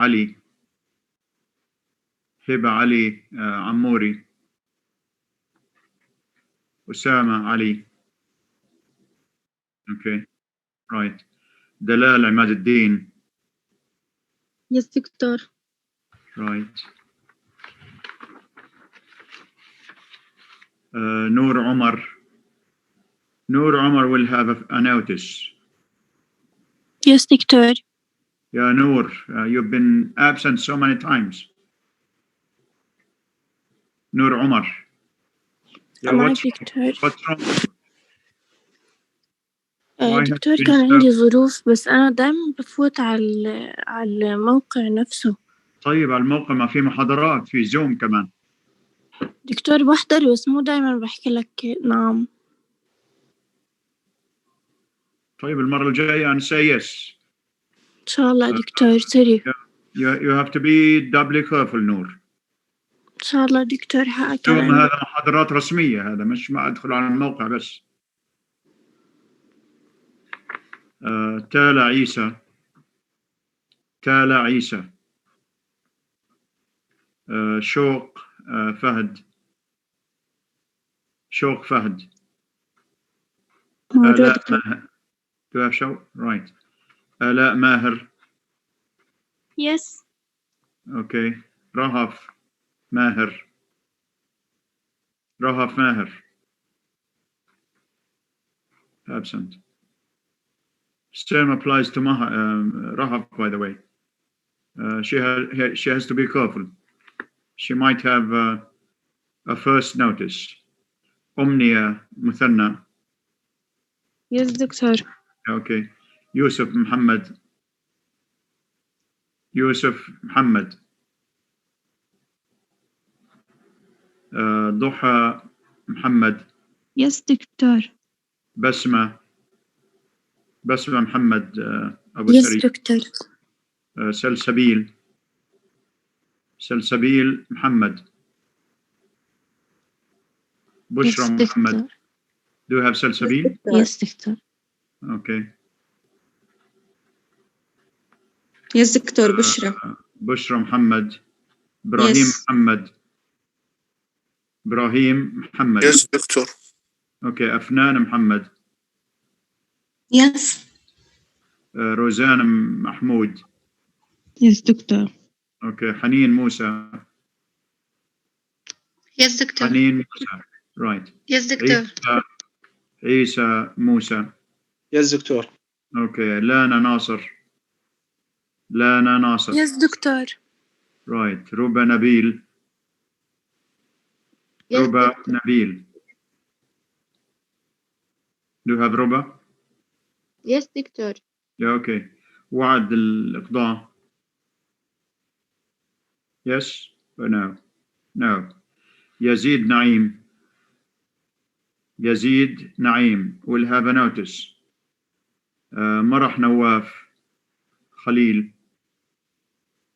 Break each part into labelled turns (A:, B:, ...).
A: علي. هبة علي عموري. أسامة علي. Okay, right. دلال عماد الدين.
B: Yes, دكتور.
A: Right. نور عمر. نور عمر will have a notice.
B: Yes, دكتور.
A: Yeah, Noor, you've been absent so many times. Noor Umar. Yeah, what's wrong?
B: دكتور كان عندي ظروف بس أنا دايما بفوت على الموقع نفسه.
A: طيب على الموقع ما في محاضرات في زوم كمان.
B: دكتور بحضر بس مو دايما بحكي لك نعم.
A: طيب المرة الجاية أنا say yes.
B: إن شاء الله دكتور سوري.
A: You have to be doubly careful نور.
B: إن شاء الله دكتور حقك.
A: هذا محاضرات رسمية، هذا مش ما أدخل على الموقع بس. تالا عيسى. تالا عيسى. شوق فهد. شوق فهد. آلاء ماهر. Do you have show? Right. آلاء ماهر.
B: Yes.
A: Okay. رهف ماهر. رهف ماهر. Absent. Same applies to Rahaf, by the way. She has to be careful. She might have a first notice. Omnia Muthanna.
B: Yes, doctor.
A: Okay. Yusuf Muhammad. Yusuf Muhammad. Duha Muhammad.
B: Yes, doctor.
A: Basma. بسمة محمد أبو
B: Yes,
A: سري.
B: doctor.
A: سلسبيل. سلسبيل محمد. بشرى
B: Yes,
A: محمد.
B: doctor.
A: Do you have سلسبيل?
B: Yes, doctor.
A: Okay.
C: Yes, doctor. بشرى.
A: بشرى محمد. إبراهيم
C: Yes.
A: محمد. إبراهيم محمد.
D: Yes, doctor.
A: Okay. أفنان محمد.
C: Yes.
A: روزان محمود.
B: Yes, doctor.
A: Okay. حنين موسى.
C: Yes, doctor.
A: حنين موسى. Right.
C: Yes, doctor.
A: عيسى موسى.
D: Yes, doctor.
A: Okay. لانا ناصر. لانا ناصر.
B: Yes, doctor.
A: Right. ربا نبيل.
C: Yes,
A: ربا
C: doctor.
A: نبيل. Do you have ربا?
C: Yes, doctor.
A: Yeah, okay. وعد الإقضاء. Yes or no? No. يزيد نعيم. يزيد نعيم will have a notice. مرح نواف. خليل.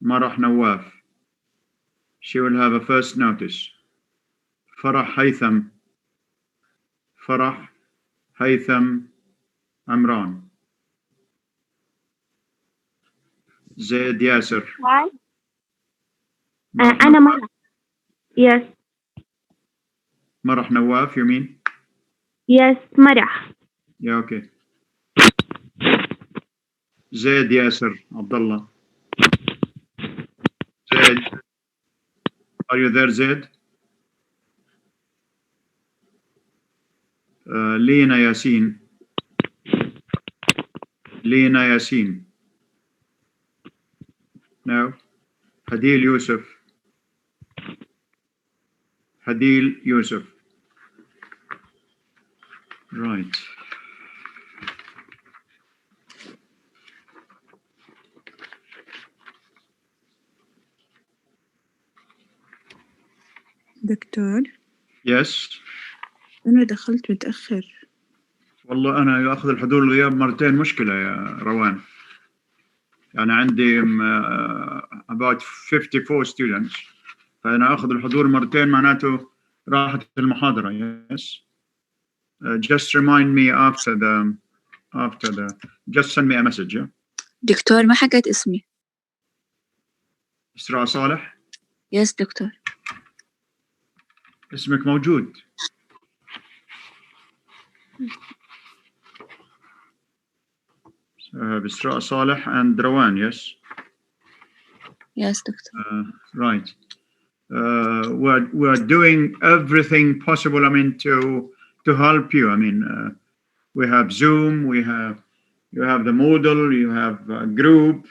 A: مرح نواف. She will have a first notice. فرح هيثم. فرح هيثم عمران. زيد ياسر.
E: Why? أنا مرح. Yes.
A: مرح نواف you mean?
E: Yes, مرح.
A: Yeah, okay. زيد ياسر عبد الله. زيد. Are you there زيد? لينا ياسين. لينا ياسين. No. هديل يوسف. هديل يوسف. Right.
F: دكتور.
A: Yes.
F: أنا دخلت متأخر.
A: والله أنا أخذ الحضور الغياب مرتين مشكلة يا روان. يعني عندي about 54 students. فأنا أخذ الحضور مرتين معناته راحت المحاضرة. Yes. Just remind me after the just send me a message. Yeah.
B: دكتور ما حكيت اسمي.
A: إسراء صالح.
B: Yes دكتور.
A: اسمك موجود. إسراء صالح and روان. Yes.
B: Yes دكتور.
A: Right. We're doing everything possible, I mean, to help you. I mean, we have Zoom, you have the Moodle, you have a group,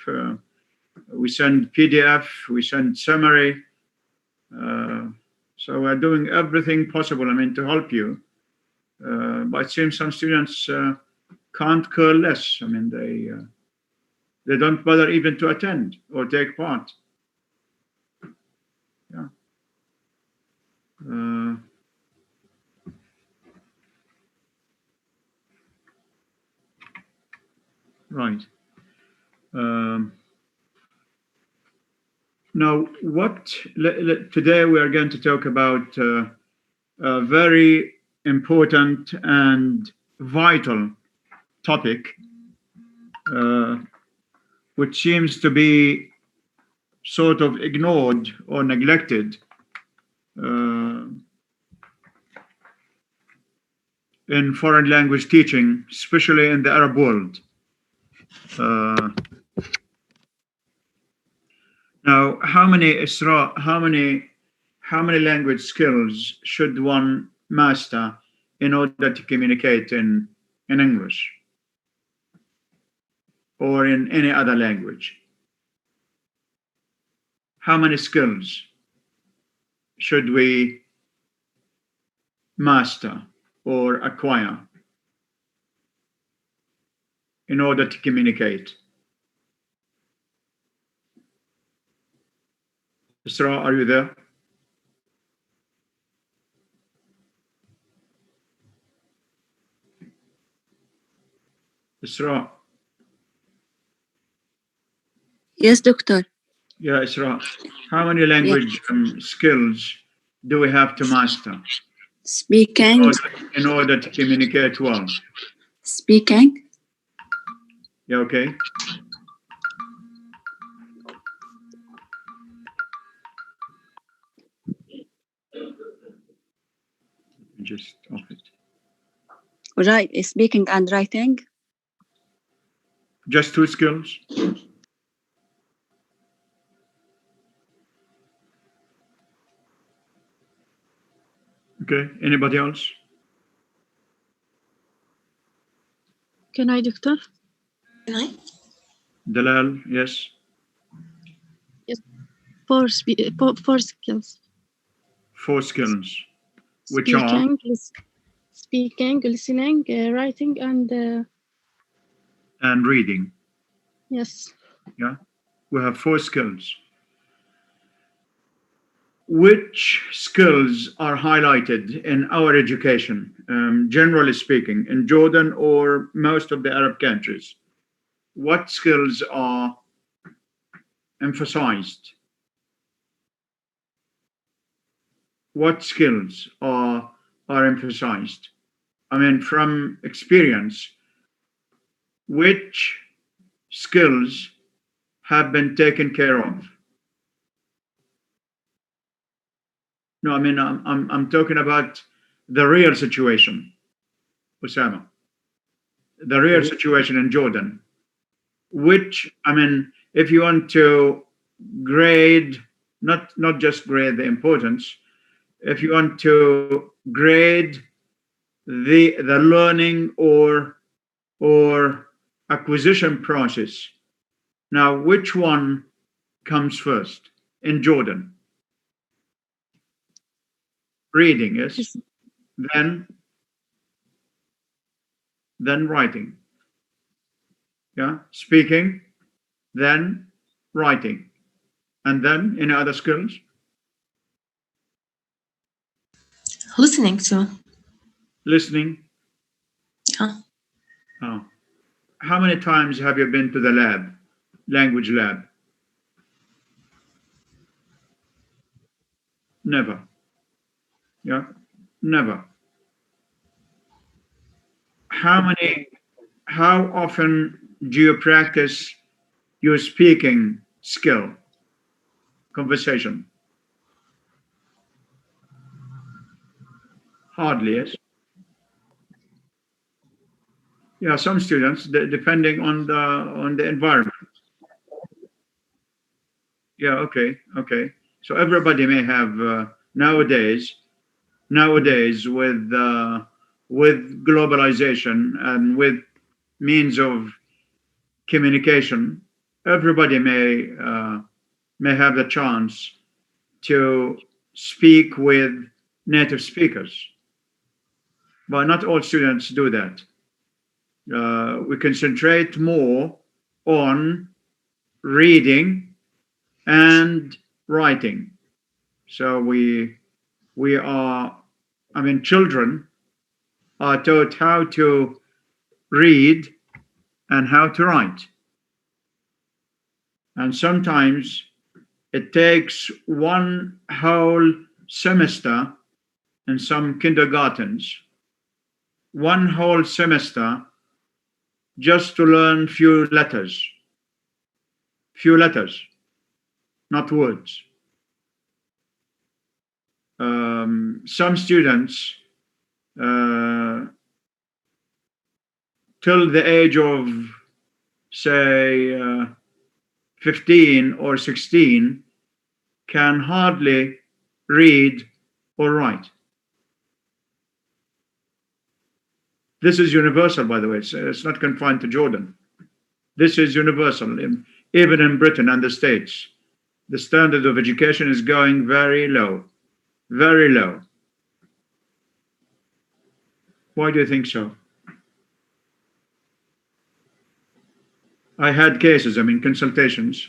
A: we send PDF, we send summary. So we're doing everything possible, I mean, to help you. But it seems some students can't care less. I mean, they don't bother even to attend or take part. Yeah. Right. Now, today we are going to talk about a very important and vital topic, which seems to be sort of ignored or neglected in foreign language teaching, especially in the Arab world. Now, how many language skills should one master in order to communicate in English or in any other language? How many skills should we master or acquire in order to communicate? Isra, are you there? Isra.
B: Yes دكتور.
A: Yeah, Isra. How many language skills do we have to master
B: Speaking.
A: in order to communicate well?
B: Speaking.
A: Yeah, okay. Just off it.
B: Right. Speaking and writing.
A: Just two skills? Okay, anybody else?
D: Can I, Doctor?
C: Can I?
A: Dalal, yes.
D: Four skills.
A: Four skills, which are?
D: Speaking, listening, writing, and
A: reading.
D: yes.
A: Yeah, we have four skills. Which skills are highlighted in our education, generally speaking, in Jordan or most of the Arab countries? What skills are emphasized? What skills are emphasized? I mean, from experience, which skills have been taken care of? No, I mean, I'm talking about the real situation, Osama. The real situation in Jordan. Which, I mean, if you want to grade, not just grade the importance, if you want to grade the learning or acquisition process, now which one comes first in Jordan? Reading, yes. Then writing. Yeah, speaking, then writing, and then any other skills?
C: Listening to.
A: Listening.
C: Yeah.
A: Oh. How many times have you been to the lab, language lab? Never. Yeah, never. How often do you practice your speaking skill? conversation? Hardly, yes. Yeah, some students, depending on the environment. Yeah, okay. So everybody may have nowadays with globalization and with means of communication, everybody may have the chance to speak with native speakers, but not all students do that. We concentrate more on reading and writing. So children are taught how to read and how to write. And sometimes it takes one whole semester in some kindergartens, one whole semester just to learn few letters, not words. Some students, till the age of, say, 15 or 16, can hardly read or write. This is universal, by the way. It's not confined to Jordan. This is universal, even in Britain and the States. The standard of education is going very low, very low. Why do you think so? I had cases, consultations.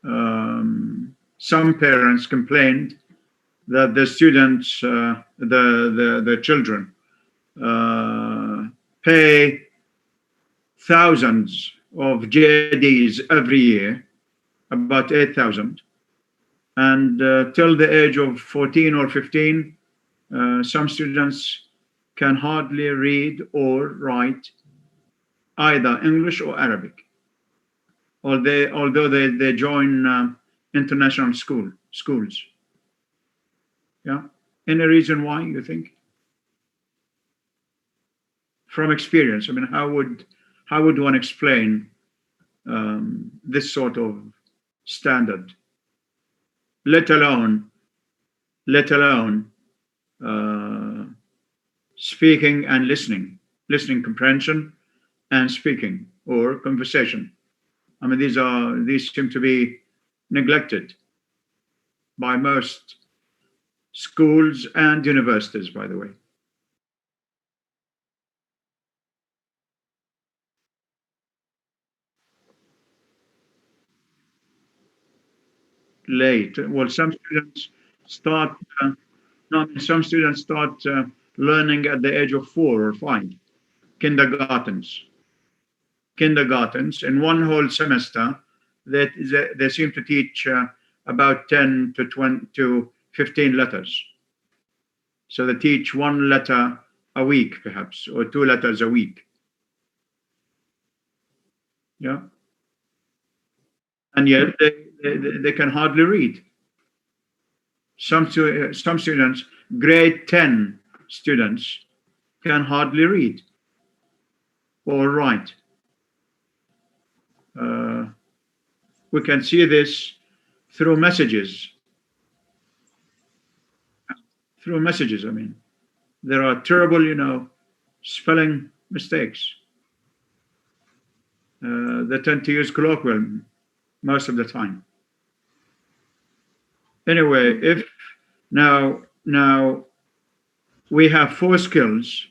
A: Some parents complained that the students, the children, pay thousands of JDs every year, about 8,000. And till the age of 14 or 15, some students can hardly read or write either English or Arabic, although they join international schools. Yeah. Any reason why, you think? From experience, how would one explain this sort of standard, let alone speaking and listening comprehension and speaking or conversation? These seem to be neglected by most schools and universities, by the way. Late. Well, some students start learning at the age of 4 or 5. Kindergartens in one whole semester that they seem to teach about 10 to 20 to 15 letters. So they teach one letter a week, perhaps, or 2 letters a week. Yeah. And yet they can hardly read. Some students, grade 10 students, can hardly read or write. We can see this through messages. There are terrible, spelling mistakes. They tend to use colloquial most of the time. Anyway, if now we have 4 skills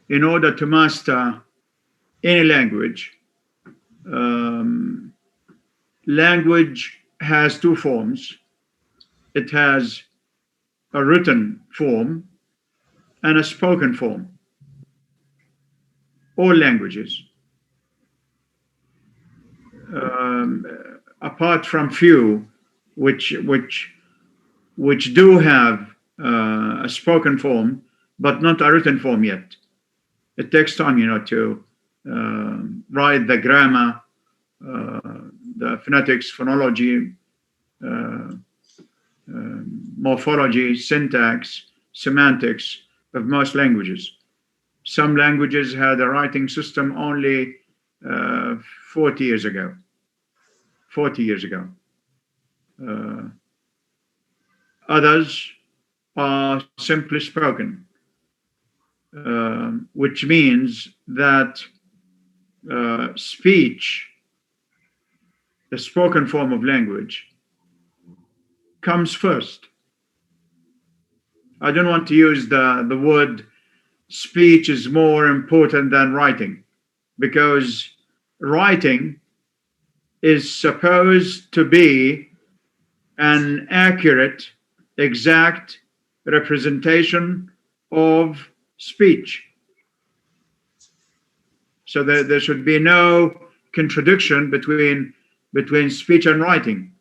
A: in order to master any language. Language has 2 forms. It has a written form and a spoken form. All languages, apart from few, which do have a spoken form, but not a written form yet. It takes time, to write the grammar, the phonetics, phonology, morphology, syntax, semantics of most languages. Some languages had a writing system only 40 years ago. 40 years ago. Others are simply spoken, which means that speech, the spoken form of language, comes first. I don't want to use the word speech is more important than writing, because writing is supposed to be an accurate, exact representation of speech. So there should be no contradiction between speech and writing.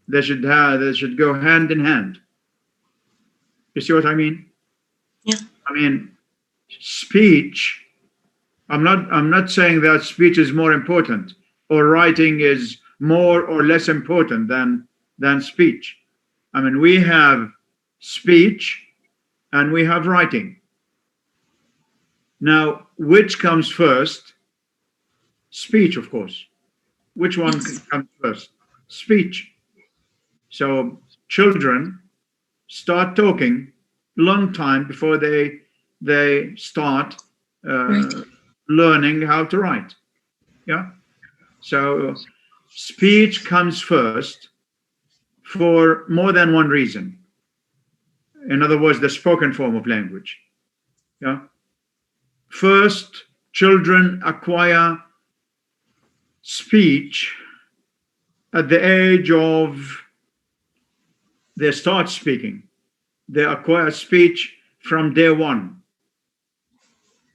A: They should go hand in hand. You see what I mean?
C: Yeah.
A: I mean, speech. I'm not saying that speech is more important or writing is more or less important than speech. I mean, we have speech and we have writing. Now, which comes first? Speech, of course. Which one comes first? Speech. So children start talking long time before they start learning how to write. Yeah. So speech comes first for more than one reason. In other words, the spoken form of language. Yeah. First, children acquire speech at the age of they start speaking. They acquire speech from day one.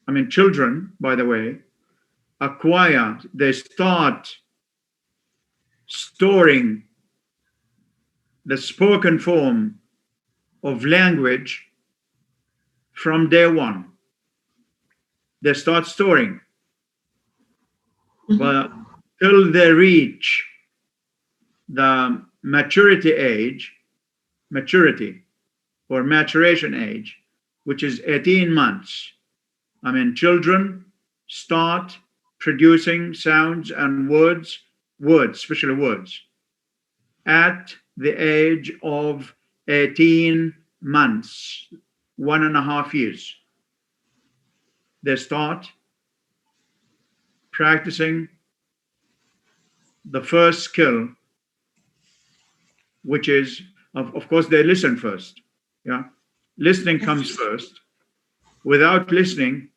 A: I mean, children, by the way, they start storing the spoken form of language from day one. They start storing. But till they reach the maturity or maturation age, which is 18 months. I mean, children start producing sounds and words, especially words, at the age of 18 months, 1.5 years. They start practicing the first skill, which is, of course, they listen first. Yeah, listening comes first. Without listening,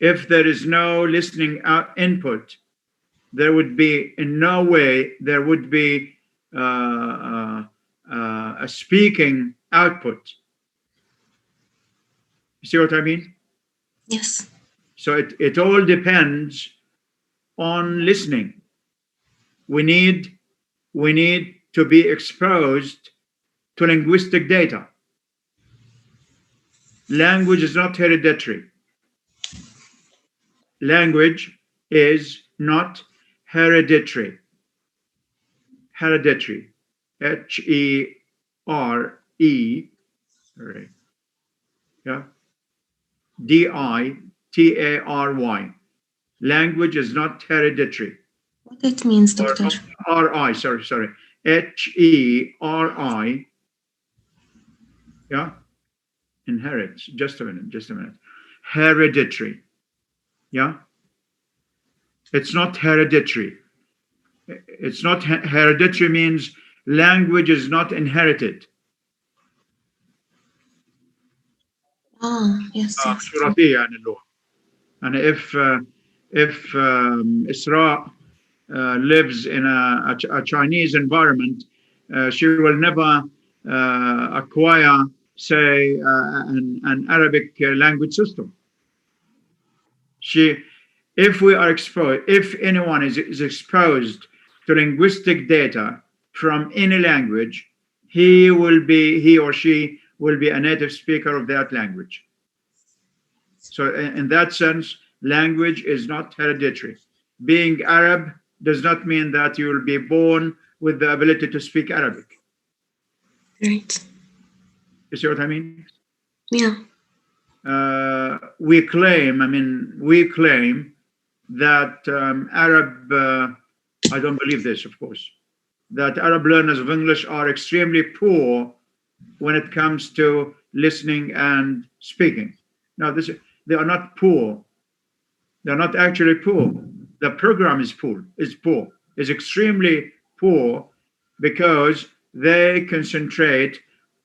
A: if there is no listening input, there would be in no way there would be a speaking output. You see what I mean?
C: Yes.
A: So it all depends on listening. We need to be exposed to linguistic data. Language is not hereditary. Language is not hereditary. Hereditary. H-E-R-E. Right. Yeah. D-I-T-A-R-Y. Language is not hereditary.
C: What it means, Doctor?
A: R-I, sorry. H-E-R-I. Yeah. Inherit. Just a minute. Hereditary. Yeah. It's not hereditary. It's not hereditary means language is not inherited.
C: Yes.
A: And if Isra lives in a Chinese environment, she will never acquire, say, an Arabic language system. If anyone is exposed to linguistic data from any language, he or she will be a native speaker of that language. So in that sense, language is not hereditary. Being Arab does not mean that you will be born with the ability to speak Arabic.
C: Right.
A: You see what I mean?
C: Yeah.
A: We claim that Arab, I don't believe this, of course, that Arab learners of English are extremely poor when it comes to listening and speaking. No, they are not poor. They're not actually poor. The program is is extremely poor because they concentrate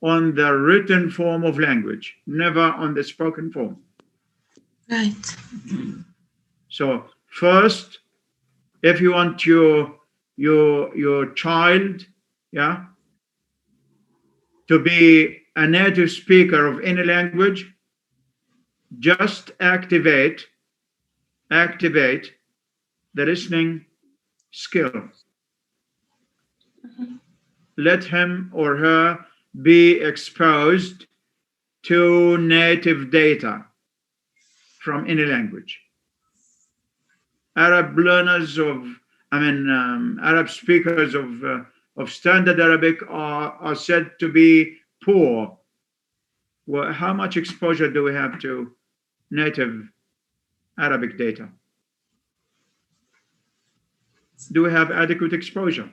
A: on the written form of language, never on the spoken form.
C: Right.
A: So first, if you want your child, yeah, to be a native speaker of any language, just activate the listening skill. Let him or her be exposed to native data from any language. Arab learners Arab speakers of standard Arabic are said to be poor. Well, how much exposure do we have to native Arabic data? Do we have adequate exposure?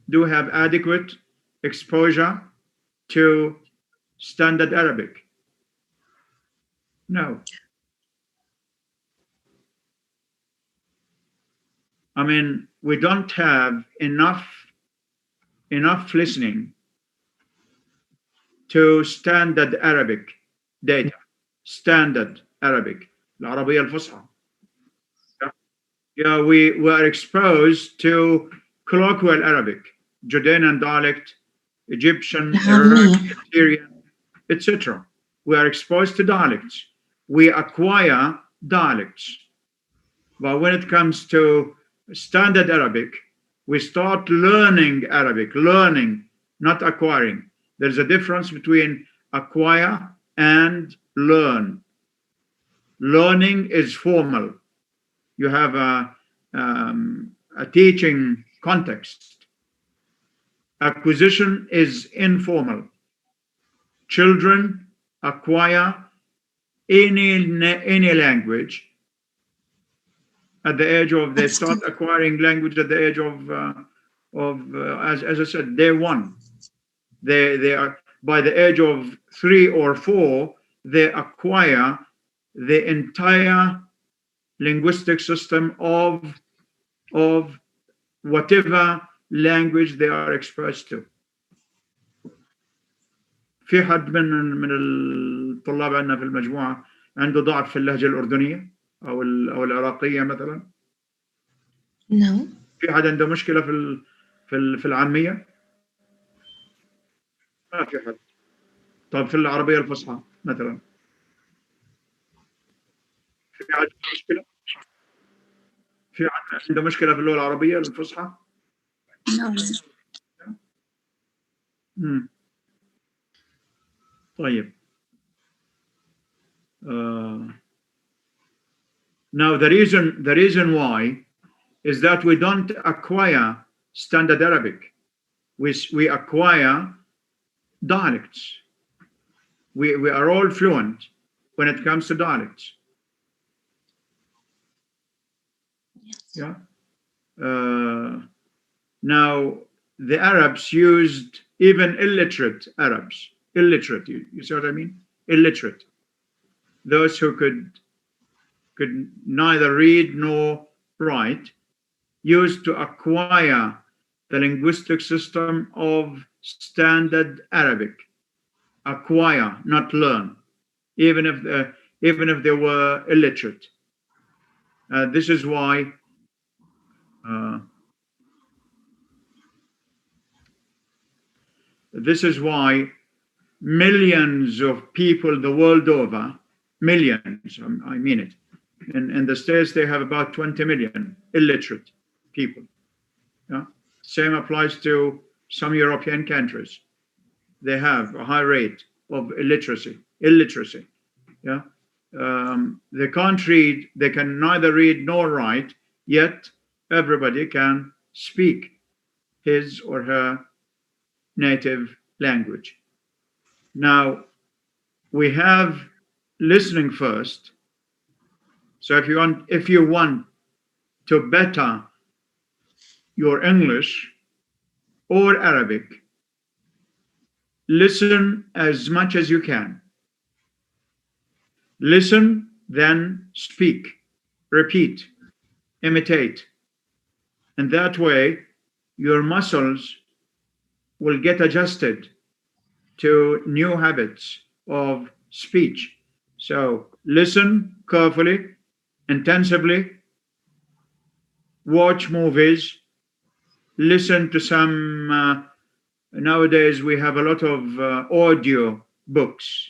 A: Do we have adequate exposure to standard Arabic? No. I mean, we don't have enough listening to standard Arabic data. Standard Arabic, العربية الفصحى. Yeah, we were exposed to colloquial Arabic, Jordanian dialect, Egyptian, Iraqi, Syrian, etc. We are exposed to dialects. We acquire dialects. But when it comes to standard Arabic, we start learning Arabic, not acquiring. There's a difference between acquire and learn. Learning is formal. You have a teaching context. Acquisition is informal. Children acquire any language at the age of, they start acquiring language at the age of as I said, day one. They are, by the age of 3 or 4, they acquire the entire linguistic system of whatever language they are exposed to. في حد من الطلاب عندنا في المجموعة عنده ضعف في اللهجة الأردنية أو العراقية مثلا؟
C: No.
A: في حد عنده مشكلة في العامية؟ ما في حد. طب في العربية الفصحى مثلا؟ في حد عنده مشكلة؟ في حد عنده مشكلة في اللغة العربية الفصحى؟ طيب. Now the reason why is that we don't acquire standard Arabic. We acquire dialects. We are all fluent when it comes to dialects. Yeah. Now the Arabs used even illiterate Arabs. Illiterate, you see what I mean? Illiterate. Those who could neither read nor write, used to acquire the linguistic system of standard Arabic. Acquire, not learn, even if they were illiterate. This is why millions of people the world over, millions, I mean it. In the States, they have about 20 million illiterate people. Yeah? Same applies to some European countries. They have a high rate of illiteracy. Yeah? They can't read, they can neither read nor write, yet everybody can speak his or her native language. Now, we have listening first. So if you want to better your English or Arabic, listen as much as you can. Listen, then speak, repeat, imitate. And that way, your muscles will get adjusted to new habits of speech. So listen carefully, intensively, watch movies, listen to some, nowadays we have a lot of audiobooks.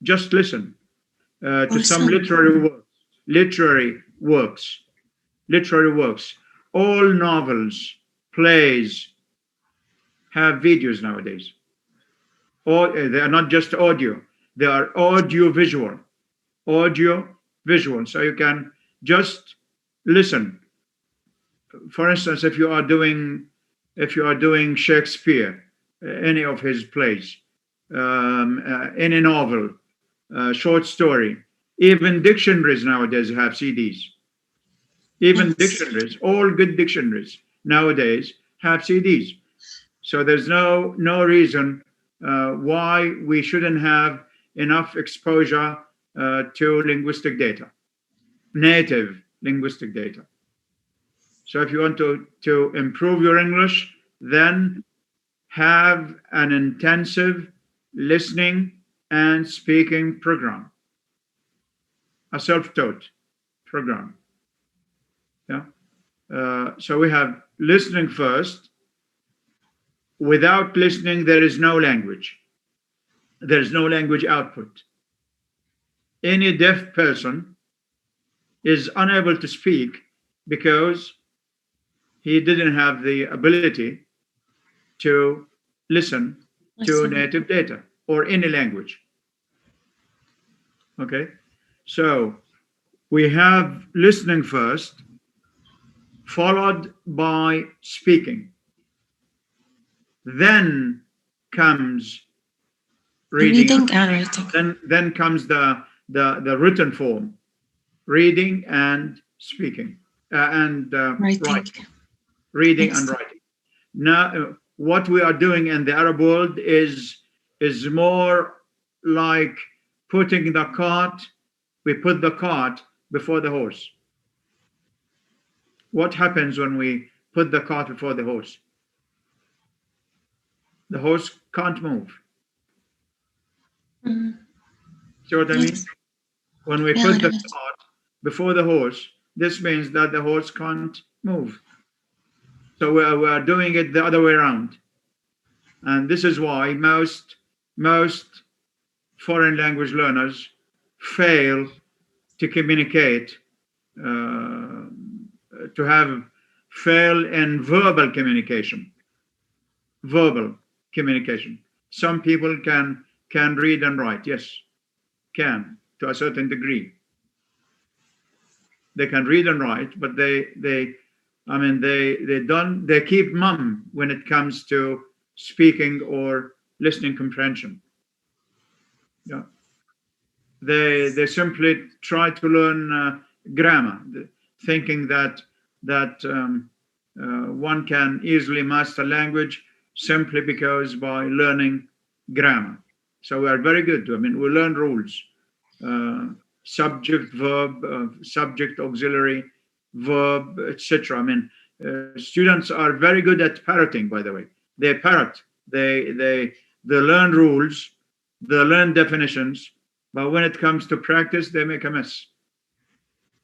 A: Just listen to some literary works. All novels, plays have videos nowadays. Or they are not just audio; they are audio-visual. So you can just listen. For instance, if you are doing Shakespeare, any of his plays, any novel, short story, even dictionaries nowadays have CDs. Even dictionaries, all good dictionaries nowadays have CDs. So there's no reason why we shouldn't have enough exposure to linguistic data, native linguistic data. So if you want to improve your English, then have an intensive listening and speaking program, a self-taught program. Yeah. So we have listening first. Without listening, there is no language. There is no language output. Any deaf person is unable to speak because he didn't have the ability to listen to native data or any language. Okay, so we have listening first, followed by speaking. Then comes reading
C: and writing.
A: Then comes the written form, reading and speaking, and writing. Reading and writing. Now, what we are doing in the Arab world is more like putting the cart. We put the cart before the horse. What happens when we put the cart before the horse? The horse can't move. See what I mean? When we put the cart before the horse, this means that the horse can't move. So we are doing it the other way around. And this is why most foreign language learners fail to communicate, fail in verbal communication. Some people can read and write, yes, can, to a certain degree. They can read and write, but they keep mum when it comes to speaking or listening comprehension. Yeah, they simply try to learn grammar, thinking that one can easily master language simply because by learning grammar. So we are very good. I mean, we learn rules, subject, verb, subject, auxiliary, verb, etc. I mean, students are very good at parroting, by the way. They parrot. They learn rules, they learn definitions, but when it comes to practice, they make a mess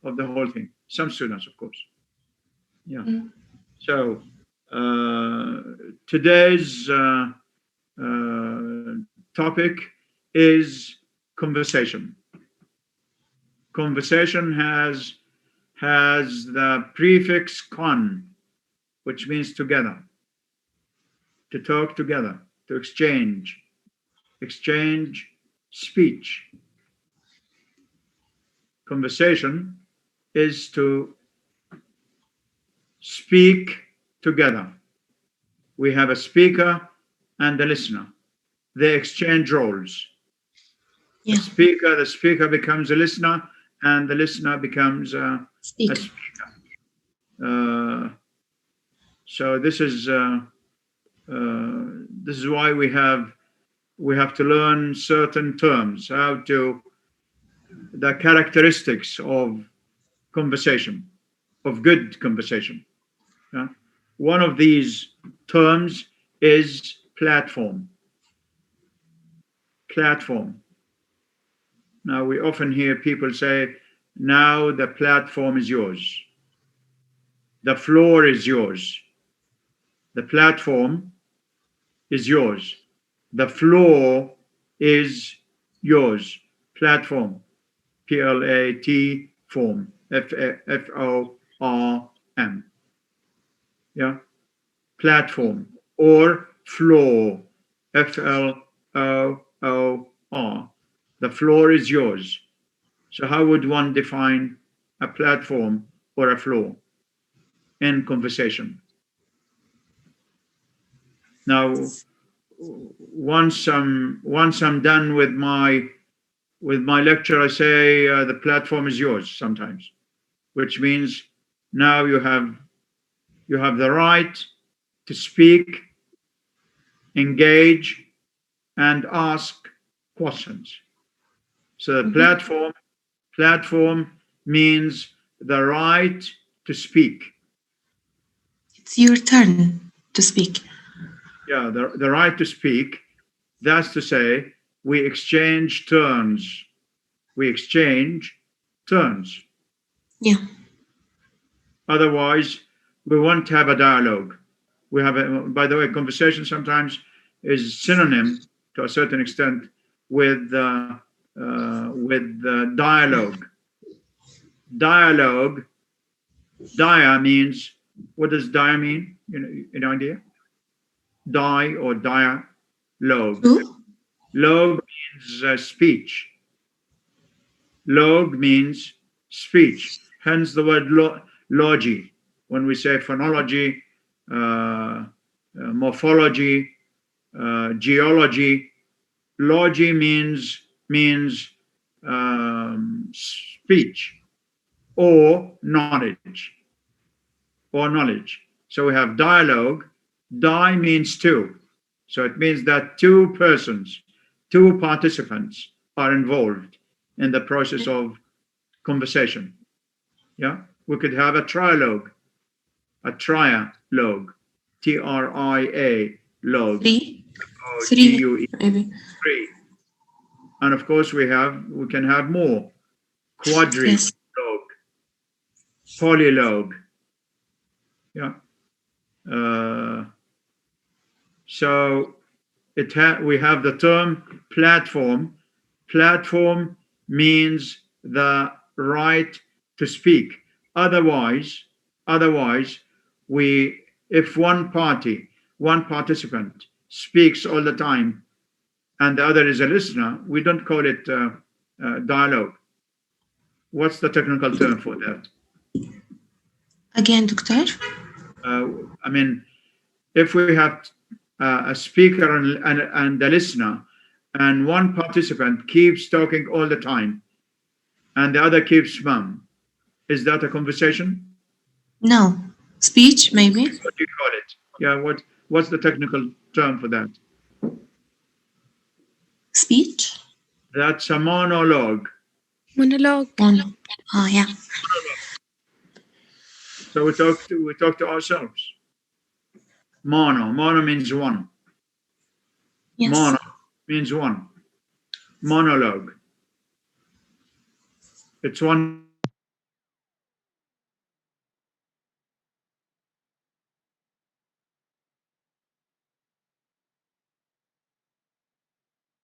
A: of the whole thing. Some students, of course. Yeah. So today's topic is conversation. Conversation has the prefix con, which means together, to talk together, to exchange speech. Conversation is to speak together. We have a speaker and a listener. They exchange roles.
C: Yeah.
A: The speaker becomes a listener, and the listener becomes a
C: Speak.
A: speaker. So this is why we have to learn certain terms, the characteristics of conversation, of good conversation. Yeah? One of these terms is platform. Platform. Now, we often hear people say, now the platform is yours. The floor is yours. The platform is yours. The floor is yours. Platform. P-L-A-T form. F-O-R-M. Yeah. Platform or floor. F-L-O-O-R. The floor is yours. So how would one define a platform or a floor in conversation? Now, once I'm done with my lecture, I say the platform is yours sometimes, which means now you have the right to speak, engage, and ask questions. So the platform means the right to speak.
C: It's your turn to speak.
A: Yeah, the right to speak. That's to say, we exchange turns.
C: Yeah.
A: Otherwise, we won't have a dialogue. We have by the way, conversation sometimes is synonym to a certain extent with dialogue. Dialogue. Dia means, what does dia mean? Any idea? Die or dialogue.
C: True?
A: Log means speech. Log means speech. Hence the word logy. When we say phonology, morphology, geology, logy means speech or knowledge. So we have dialogue. Di means two. So it means that two persons, two participants are involved in the process of conversation. Yeah, we could have a trialogue, T-R-I-A log.
C: Three?
A: G-U-E.
C: Maybe.
A: Three. And of course we can have more. Quadrilogue, polylogue. Yeah. So we have the term platform. Platform means the right to speak. Otherwise, if one participant speaks all the time and the other is a listener, we don't call it dialogue. What's the technical term for that?
C: Again, Doctor?
A: I mean, if we have a speaker and a listener, and one participant keeps talking all the time, and the other keeps mum, is that a conversation?
C: No. Speech, maybe?
A: What do you call it? Yeah, what's the technical term for that?
C: Speech?
A: That's a monologue.
B: Monologue.
C: Oh, yeah.
A: So we talk to ourselves. Mono means one.
C: Yes.
A: Mono means one. Monologue. It's one